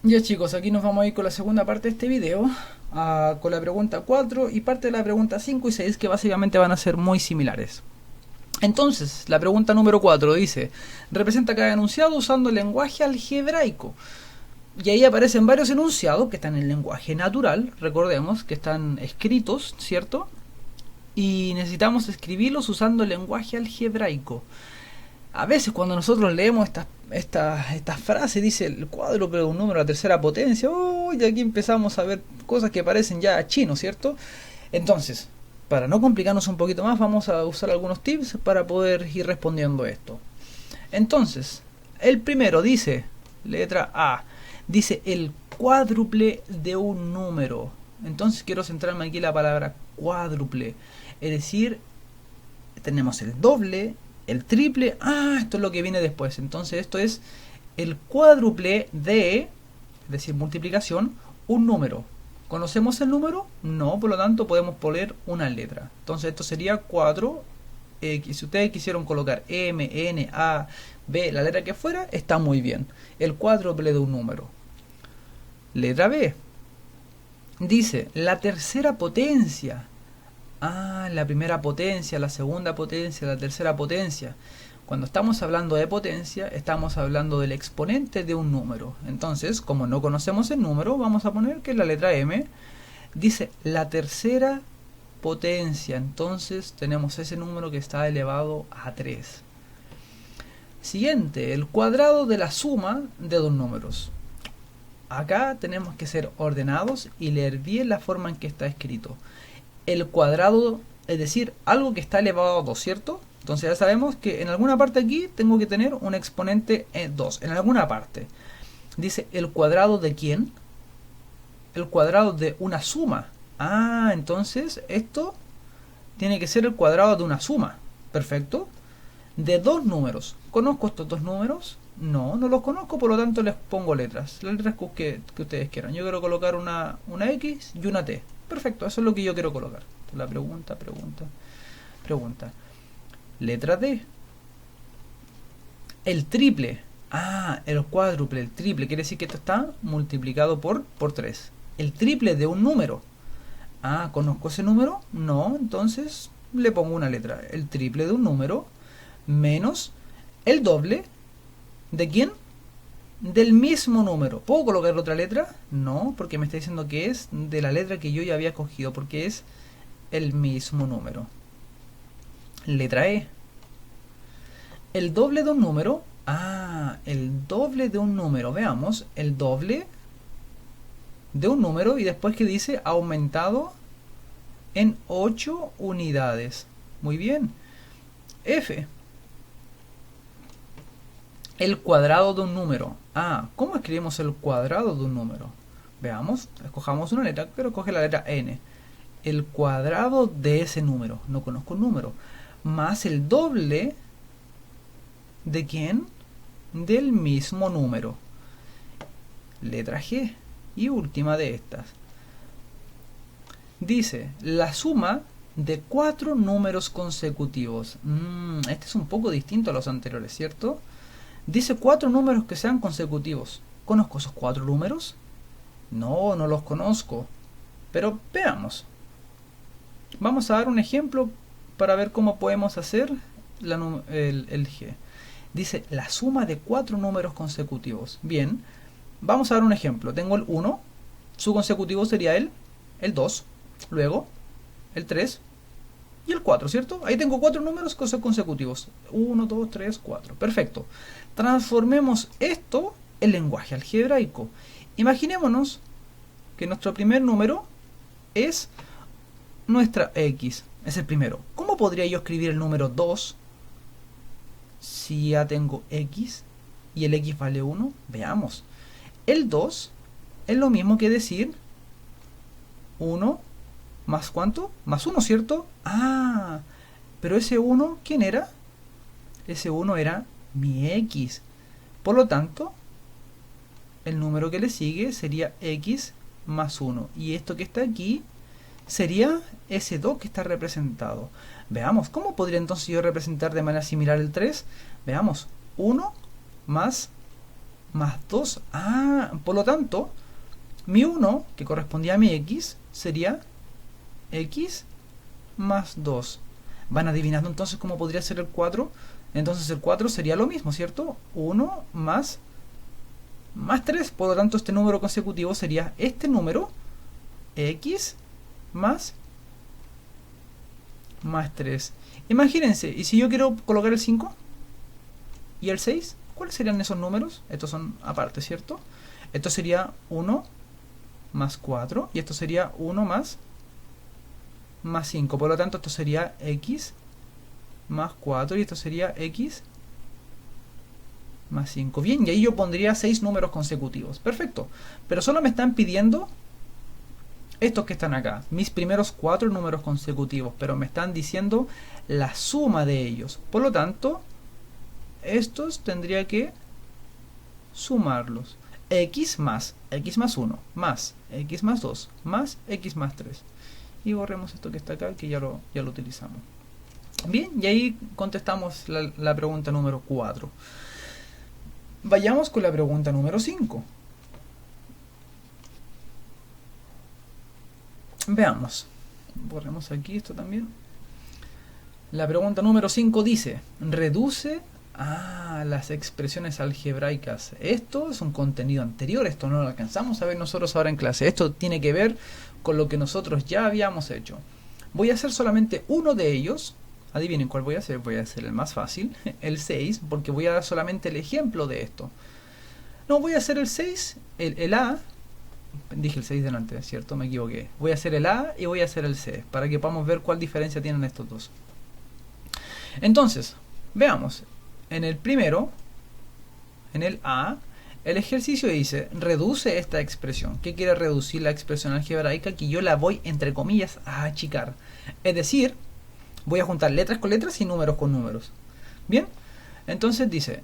Ya chicos, aquí nos vamos a ir con la segunda parte de este video, con la pregunta 4 y parte de la pregunta 5 y 6 que básicamente van a ser muy similares. Entonces, la pregunta número 4 dice, representa cada enunciado usando el lenguaje algebraico. Y ahí aparecen varios enunciados que están en lenguaje natural, recordemos que están escritos, ¿cierto? Y necesitamos escribirlos usando el lenguaje algebraico. A veces cuando nosotros leemos estas frases, dice el cuádruple de un número a tercera potencia, y aquí empezamos a ver cosas que parecen ya chinos, ¿cierto? Entonces, para no complicarnos un poquito más, vamos a usar algunos tips para poder ir respondiendo esto. Entonces, el primero dice, letra A, dice el cuádruple de un número. Entonces quiero centrarme aquí en la palabra cuádruple. Es decir, tenemos el doble, el triple, esto es lo que viene después. Entonces esto es el cuádruple de, es decir, multiplicación, un número. ¿Conocemos el número? No, por lo tanto podemos poner una letra. Entonces esto sería 4. Si ustedes quisieron colocar M, N, A, B, la letra que fuera, está muy bien. El cuádruple de un número. Letra B. Dice la tercera potencia. La primera potencia, la segunda potencia, la tercera potencia. Cuando estamos hablando de potencia, estamos hablando del exponente de un número. Entonces, como no conocemos el número, vamos a poner que la letra M dice la tercera potencia. Entonces, tenemos ese número que está elevado a 3. Siguiente, el cuadrado de la suma de dos números. Acá tenemos que ser ordenados y leer bien la forma en que está escrito. El cuadrado, es decir, algo que está elevado a 2, ¿cierto? Entonces ya sabemos que en alguna parte aquí tengo que tener un exponente 2, en alguna parte. Dice, ¿el cuadrado de quién? El cuadrado de una suma. Entonces esto tiene que ser el cuadrado de una suma. Perfecto. De dos números. ¿Conozco estos dos números? No, no los conozco, por lo tanto les pongo letras. Las letras que ustedes quieran. Yo quiero colocar una X y una T. Perfecto, eso es lo que yo quiero colocar. La pregunta. Letra D. El triple. El cuádruple, el triple. Quiere decir que esto está multiplicado por 3. El triple de un número. ¿Conozco ese número? No, entonces le pongo una letra. El triple de un número menos el doble. ¿De quién? Del mismo número. ¿Puedo colocar otra letra? No, porque me está diciendo que es de la letra que yo ya había cogido, porque es el mismo número. Letra E. El doble de un número. El doble de un número. Veamos, el doble de un número y después que dice aumentado en 8 unidades. Muy bien. F. El cuadrado de un número. ¿Cómo escribimos el cuadrado de un número? Veamos, escojamos una letra, pero coge la letra N. El cuadrado de ese número, no conozco un número, más el doble de quién? Del mismo número. Letra G. Y última de estas. Dice, la suma de 4 números consecutivos. Este es un poco distinto a los anteriores, ¿cierto? Dice 4 números que sean consecutivos. ¿Conozco esos 4 números? No, no los conozco. Pero veamos. Vamos a dar un ejemplo para ver cómo podemos hacer el G. Dice la suma de 4 números consecutivos. Bien, vamos a dar un ejemplo. Tengo el 1, su consecutivo sería el 2, luego el 3 y el 4, ¿cierto? Ahí tengo 4 números que son consecutivos. 1, 2, 3, 4. Perfecto. Transformemos esto en lenguaje algebraico. Imaginémonos que nuestro primer número es nuestra X. Es el primero. ¿Cómo podría yo escribir el número 2 si ya tengo X y el X vale 1? Veamos. El 2 es lo mismo que decir 1 más ¿cuánto? Más 1, ¿cierto? Pero ese 1, ¿quién era? Ese 1 era mi X. Por lo tanto, el número que le sigue sería X más 1. Y esto que está aquí sería ese 2 que está representado. Veamos, ¿cómo podría entonces yo representar de manera similar el 3? Veamos, 1 más más 2. Ah, por lo tanto, mi 1, que correspondía a mi x, sería x más 2. ¿Van adivinando entonces cómo podría ser el 4? Entonces el 4 sería lo mismo, ¿cierto? 1 más 3. Por lo tanto, este número consecutivo sería este número, x más 3. Imagínense, ¿y si yo quiero colocar el 5 y el 6? ¿Cuáles serían esos números? Estos son aparte, ¿cierto? Esto sería 1 más 4 y esto sería 1 más 5. Por lo tanto, esto sería x más 4 y esto sería x más 5. Bien, y ahí yo pondría 6 números consecutivos. Perfecto. Pero solo me están pidiendo estos que están acá, mis primeros 4 números consecutivos, pero me están diciendo la suma de ellos. Por lo tanto, estos tendría que sumarlos. X más 1 más x más 2 más x más 3. Y borremos esto que está acá, que ya lo utilizamos. Bien, y ahí contestamos la pregunta número 4. Vayamos con la pregunta número 5. Veamos. Borremos aquí esto también. La pregunta número 5 dice: reduce las expresiones algebraicas. Esto es un contenido anterior, esto no lo alcanzamos a ver nosotros ahora en clase. Esto tiene que ver con lo que nosotros ya habíamos hecho. Voy a hacer solamente uno de ellos. Adivinen cuál voy a hacer. Voy a hacer el más fácil, el 6, porque voy a dar solamente el ejemplo de esto. No, voy a hacer el 6, el A. Dije el 6 delante, ¿cierto? Me equivoqué. Voy a hacer el A y voy a hacer el C, para que podamos ver cuál diferencia tienen estos dos. Entonces, veamos. En el primero, en el A, el ejercicio dice: reduce esta expresión. ¿Qué quiere reducir la expresión algebraica? Que yo la voy, entre comillas, a achicar. Es decir, voy a juntar letras con letras y números con números. Bien, entonces dice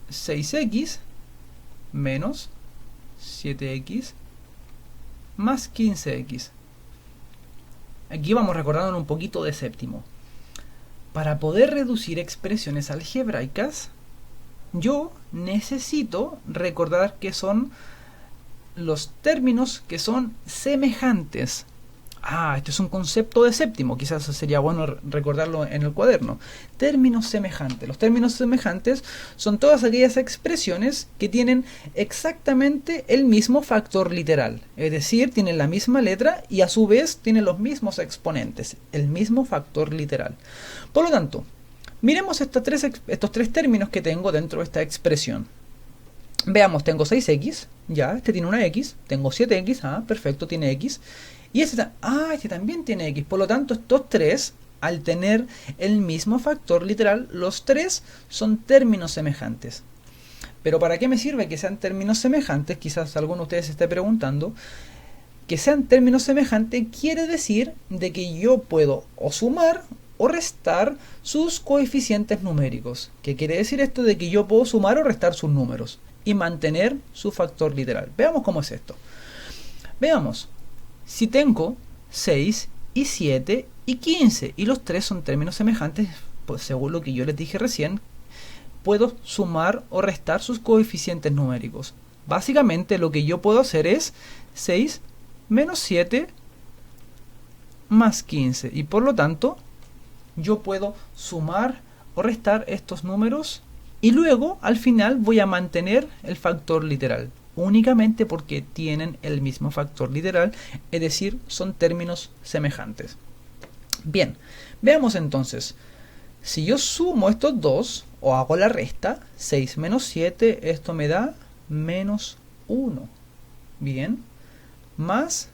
6x menos 7x más 15x. Aquí vamos recordando un poquito de séptimo. Para poder reducir expresiones algebraicas, yo necesito recordar que son los términos que son semejantes. Este es un concepto de séptimo, quizás sería bueno recordarlo en el cuaderno. Términos semejantes. Los términos semejantes son todas aquellas expresiones que tienen exactamente el mismo factor literal. Es decir, tienen la misma letra y a su vez tienen los mismos exponentes, el mismo factor literal. Por lo tanto, miremos estos tres términos que tengo dentro de esta expresión. Veamos, tengo 6x, ya, este tiene una x, tengo 7x, perfecto, tiene x. Y este también tiene x. Por lo tanto, estos tres, al tener el mismo factor literal, los tres son términos semejantes. Pero ¿para qué me sirve que sean términos semejantes? Quizás alguno de ustedes se esté preguntando. Que sean términos semejantes quiere decir de que yo puedo o sumar o restar sus coeficientes numéricos. ¿Qué quiere decir esto? De que yo puedo sumar o restar sus números y mantener su factor literal. Veamos cómo es esto. Veamos. Si tengo 6 y 7 y 15 y los tres son términos semejantes, pues según lo que yo les dije recién, puedo sumar o restar sus coeficientes numéricos. Básicamente lo que yo puedo hacer es 6 menos 7 más 15 y por lo tanto yo puedo sumar o restar estos números y luego al final voy a mantener el factor literal. Únicamente porque tienen el mismo factor literal, es decir, son términos semejantes. Bien, veamos entonces. Si yo sumo estos dos, o hago la resta, 6 menos 7, esto me da menos 1. Bien, más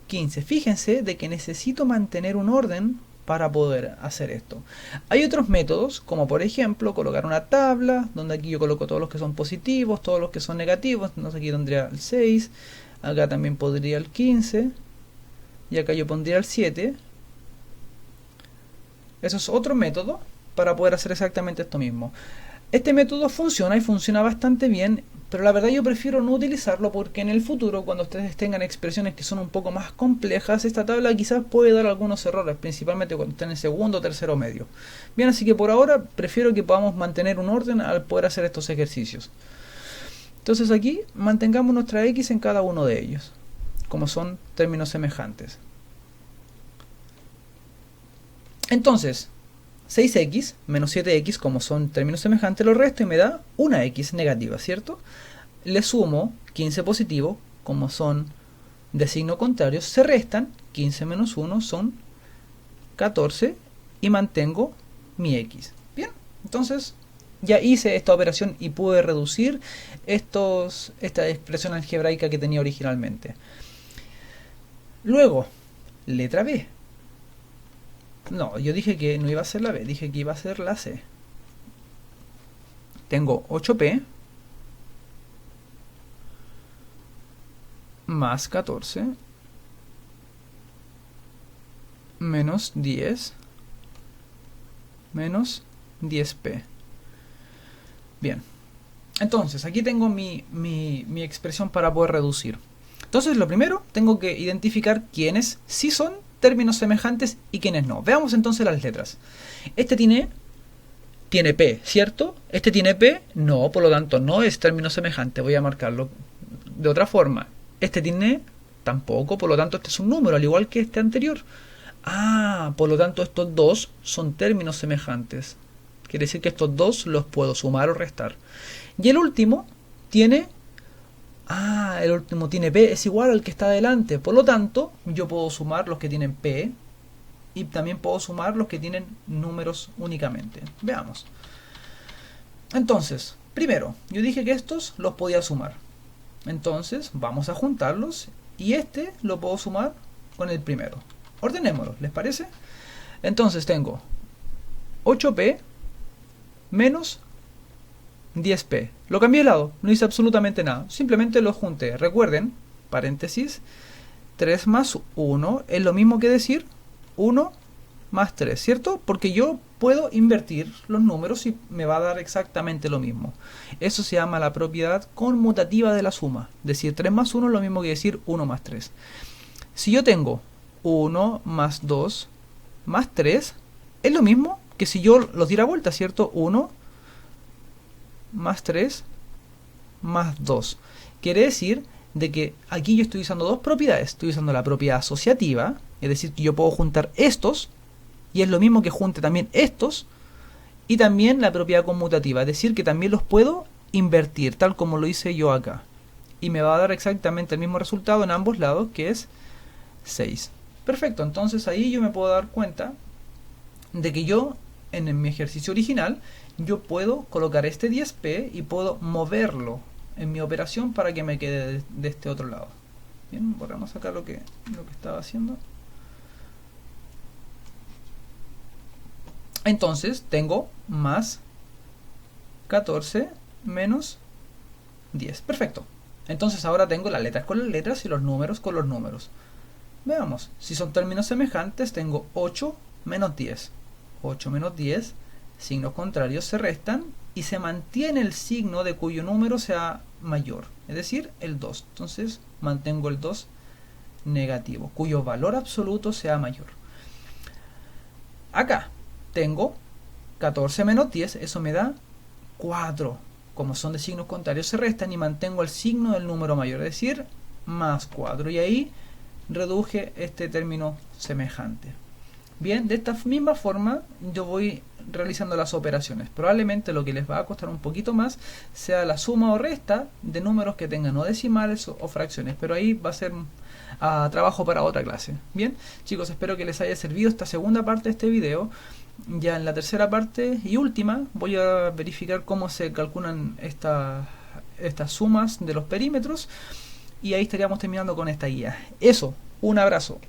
15. Fíjense de que necesito mantener un orden para poder hacer esto. Hay otros métodos, como por ejemplo colocar una tabla, donde aquí yo coloco todos los que son positivos, todos los que son negativos. Entonces aquí tendría el 6, acá también podría el 15, y acá yo pondría el 7. Eso es otro método para poder hacer exactamente esto mismo. Este método funciona y funciona bastante bien, pero la verdad yo prefiero no utilizarlo porque en el futuro, cuando ustedes tengan expresiones que son un poco más complejas, esta tabla quizás puede dar algunos errores, principalmente cuando estén en segundo o tercero medio. Bien, así que por ahora prefiero que podamos mantener un orden al poder hacer estos ejercicios. Entonces aquí mantengamos nuestra x en cada uno de ellos, como son términos semejantes. Entonces, 6x menos 7x, como son términos semejantes, lo resto y me da una x negativa, ¿cierto? Le sumo 15 positivo, como son de signo contrario, se restan, 15 menos 1 son 14 y mantengo mi x. Bien, entonces ya hice esta operación y pude reducir esta expresión algebraica que tenía originalmente. Luego, letra B. No, yo dije que no iba a ser la B, dije que iba a ser la C. Tengo 8p más 14 menos 10 menos 10p. Bien, entonces aquí tengo mi expresión para poder reducir. Entonces lo primero, tengo que identificar quiénes sí son términos semejantes y quiénes no. Veamos entonces las letras. Este tiene P, ¿cierto? Este tiene P, no, por lo tanto no es término semejante. Voy a marcarlo de otra forma. Este tiene tampoco, por lo tanto este es un número, al igual que este anterior. Ah, por lo tanto estos dos son términos semejantes. Quiere decir que estos dos los puedo sumar o restar. Y el último tiene... Ah, el último tiene P, es igual al que está adelante. Por lo tanto, yo puedo sumar los que tienen P y también puedo sumar los que tienen números únicamente. Veamos. Entonces, primero, yo dije que estos los podía sumar. Entonces, vamos a juntarlos y este lo puedo sumar con el primero. Ordenémoslo, ¿les parece? Entonces tengo 8p menos 10p. Lo cambié de lado, no hice absolutamente nada. Simplemente lo junté. Recuerden, paréntesis, 3 más 1 es lo mismo que decir 1 más 3, ¿cierto? Porque yo puedo invertir los números y me va a dar exactamente lo mismo. Eso se llama la propiedad conmutativa de la suma. Decir 3 más 1 es lo mismo que decir 1 más 3. Si yo tengo 1 más 2 más 3, es lo mismo que si yo los diera vuelta, ¿cierto? 1 más 3 más 2. Quiere decir de que aquí yo estoy usando dos propiedades. Estoy usando la propiedad asociativa, es decir, que yo puedo juntar estos, y es lo mismo que junte también estos, y también la propiedad conmutativa, es decir, que también los puedo invertir, tal como lo hice yo acá. Y me va a dar exactamente el mismo resultado en ambos lados, que es 6. Perfecto, entonces ahí yo me puedo dar cuenta de que yo, en mi ejercicio original, yo puedo colocar este 10p y puedo moverlo en mi operación para que me quede de este otro lado. Bien, borramos acá lo que estaba haciendo. Entonces tengo más 14 menos 10. Perfecto. Entonces ahora tengo las letras con las letras y los números con los números. Veamos, si son términos semejantes, tengo 8 menos 10. 8 menos 10, signos contrarios se restan y se mantiene el signo de cuyo número sea mayor, es decir, el 2. Entonces mantengo el 2 negativo, cuyo valor absoluto sea mayor. Acá tengo 14 menos 10, eso me da 4. Como son de signos contrarios se restan y mantengo el signo del número mayor, es decir, más 4. Y ahí reduje este término semejante. Bien, de esta misma forma yo voy realizando las operaciones. Probablemente lo que les va a costar un poquito más sea la suma o resta de números que tengan o decimales o fracciones, pero ahí va a ser trabajo para otra clase. Bien, chicos, espero que les haya servido esta segunda parte de este video. Ya en la tercera parte y última voy a verificar cómo se calculan estas sumas de los perímetros y ahí estaríamos terminando con esta guía. Eso, un abrazo.